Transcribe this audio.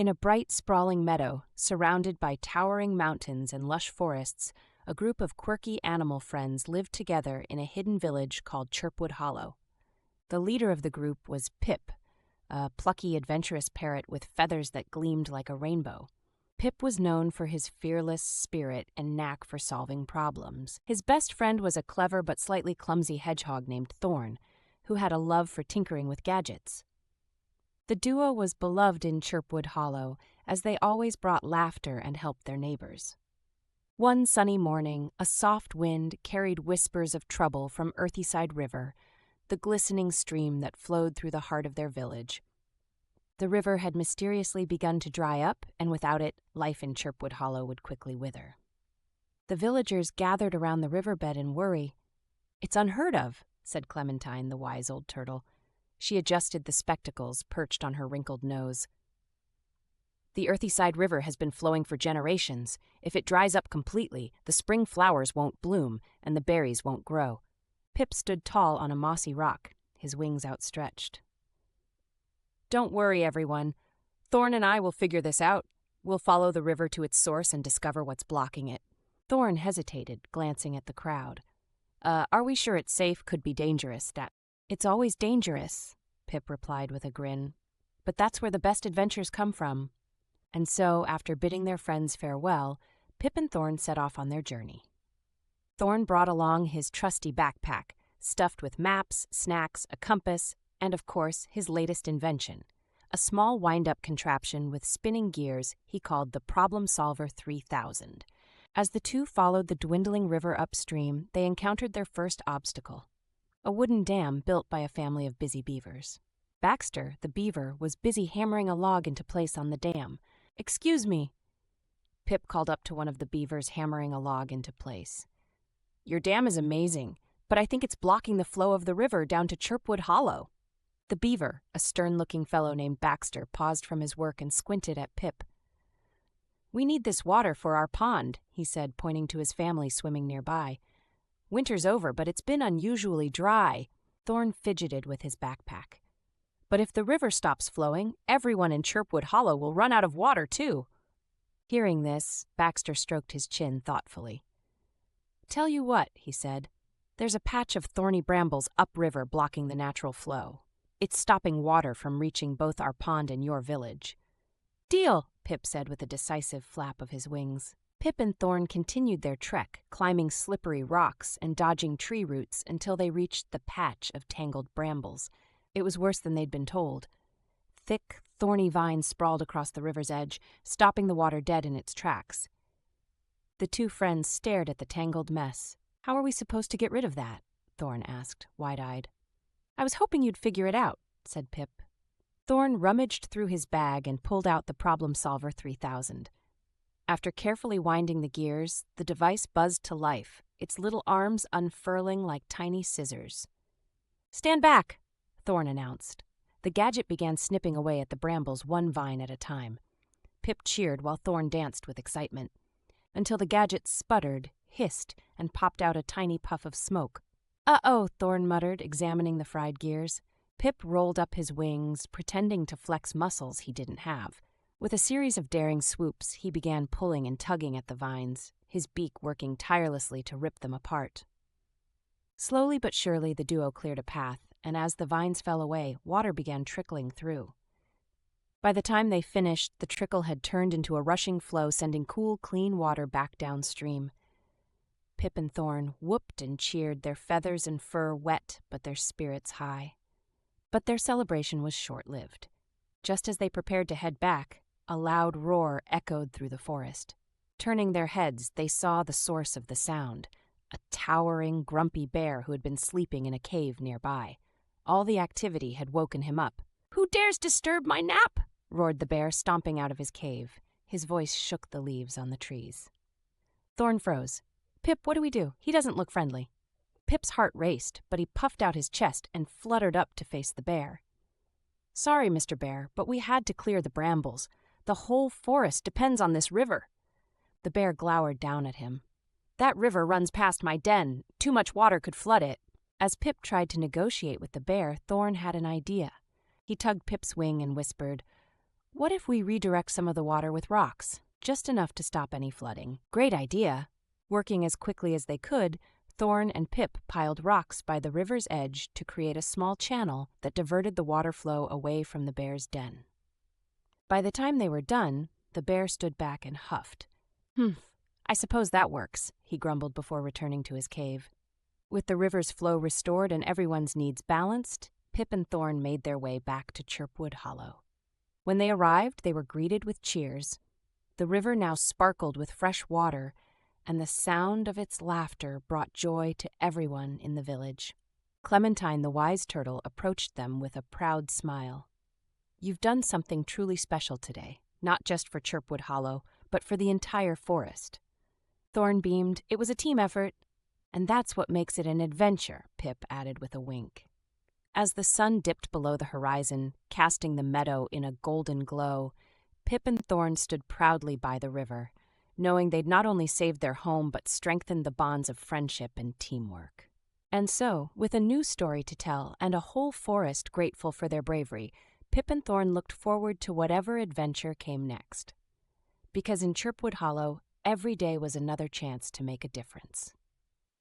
In a bright, sprawling meadow, surrounded by towering mountains and lush forests, a group of quirky animal friends lived together in a hidden village called Chirpwood Hollow. The leader of the group was Pip, a plucky, adventurous parrot with feathers that gleamed like a rainbow. Pip was known for his fearless spirit and knack for solving problems. His best friend was a clever but slightly clumsy hedgehog named Thorn, who had a love for tinkering with gadgets. The duo was beloved in Chirpwood Hollow, as they always brought laughter and helped their neighbors. One sunny morning, a soft wind carried whispers of trouble from Earthyside River, the glistening stream that flowed through the heart of their village. The river had mysteriously begun to dry up, and without it, life in Chirpwood Hollow would quickly wither. The villagers gathered around the riverbed in worry. "It's unheard of," said Clementine, the wise old turtle. She adjusted the spectacles perched on her wrinkled nose. "The Earthyside River has been flowing for generations. If it dries up completely, the spring flowers won't bloom and the berries won't grow." Pip stood tall on a mossy rock, his wings outstretched. "Don't worry, everyone. Thorn and I will figure this out. We'll follow the river to its source and discover what's blocking it." Thorn hesitated, glancing at the crowd. Are we sure it's safe? Could be dangerous." "It's always dangerous," Pip replied with a grin. "But that's where the best adventures come from." And so, after bidding their friends farewell, Pip and Thorn set off on their journey. Thorn brought along his trusty backpack, stuffed with maps, snacks, a compass, and, of course, his latest invention, a small wind-up contraption with spinning gears he called the Problem Solver 3000. As the two followed the dwindling river upstream, they encountered their first obstacle, a wooden dam built by a family of busy beavers. Baxter, the beaver, was busy hammering a log into place on the dam. "Excuse me," Pip called up to one of the beavers hammering a log into place. "Your dam is amazing, but I think it's blocking the flow of the river down to Chirpwood Hollow." The beaver, a stern-looking fellow named Baxter, paused from his work and squinted at Pip. "We need this water for our pond," he said, pointing to his family swimming nearby. "Winter's over, but it's been unusually dry." Thorn fidgeted with his backpack. "But if the river stops flowing, everyone in Chirpwood Hollow will run out of water, too." Hearing this, Baxter stroked his chin thoughtfully. "Tell you what," he said, "there's a patch of thorny brambles upriver blocking the natural flow. It's stopping water from reaching both our pond and your village." "Deal," Pip said with a decisive flap of his wings. Pip and Thorn continued their trek, climbing slippery rocks and dodging tree roots until they reached the patch of tangled brambles. It was worse than they'd been told. Thick, thorny vines sprawled across the river's edge, stopping the water dead in its tracks. The two friends stared at the tangled mess. "How are we supposed to get rid of that?" Thorn asked, wide-eyed. "I was hoping you'd figure it out," said Pip. Thorn rummaged through his bag and pulled out the Problem Solver 3000. After carefully winding the gears, the device buzzed to life, its little arms unfurling like tiny scissors. "Stand back," Thorn announced. The gadget began snipping away at the brambles one vine at a time. Pip cheered while Thorn danced with excitement, until the gadget sputtered, hissed, and popped out a tiny puff of smoke. "Uh-oh," Thorn muttered, examining the fried gears. Pip rolled up his wings, pretending to flex muscles he didn't have. With a series of daring swoops, he began pulling and tugging at the vines, his beak working tirelessly to rip them apart. Slowly but surely, the duo cleared a path, and as the vines fell away, water began trickling through. By the time they finished, the trickle had turned into a rushing flow, sending cool, clean water back downstream. Pip and Thorn whooped and cheered, their feathers and fur wet, but their spirits high. But their celebration was short-lived. Just as they prepared to head back, a loud roar echoed through the forest. Turning their heads, they saw the source of the sound, a towering, grumpy bear who had been sleeping in a cave nearby. All the activity had woken him up. "Who dares disturb my nap?" roared the bear, stomping out of his cave. His voice shook the leaves on the trees. Thorn froze. "Pip, what do we do? He doesn't look friendly." Pip's heart raced, but he puffed out his chest and fluttered up to face the bear. "Sorry, Mr. Bear, but we had to clear the brambles. The whole forest depends on this river." The bear glowered down at him. "That river runs past my den. Too much water could flood it." As Pip tried to negotiate with the bear, Thorn had an idea. He tugged Pip's wing and whispered, What if we redirect some of the water with rocks, just enough to stop any flooding? Great idea. Working as quickly as they could, Thorn and Pip piled rocks by the river's edge to create a small channel that diverted the water flow away from the bear's den. By the time they were done, the bear stood back and huffed. I suppose that works, he grumbled before returning to his cave. With the river's flow restored and everyone's needs balanced, Pip and Thorn made their way back to Chirpwood Hollow. When they arrived, they were greeted with cheers. The river now sparkled with fresh water, and the sound of its laughter brought joy to everyone in the village. Clementine the wise turtle approached them with a proud smile. You've done something truly special today, not just for Chirpwood Hollow, but for the entire forest. Thorn beamed. It was a team effort. And that's what makes it an adventure, Pip added with a wink. As the sun dipped below the horizon, casting the meadow in a golden glow, Pip and Thorn stood proudly by the river, knowing they'd not only saved their home but strengthened the bonds of friendship and teamwork. And so, with a new story to tell and a whole forest grateful for their bravery, Pip and Thorn looked forward to whatever adventure came next. Because in Chirpwood Hollow, every day was another chance to make a difference.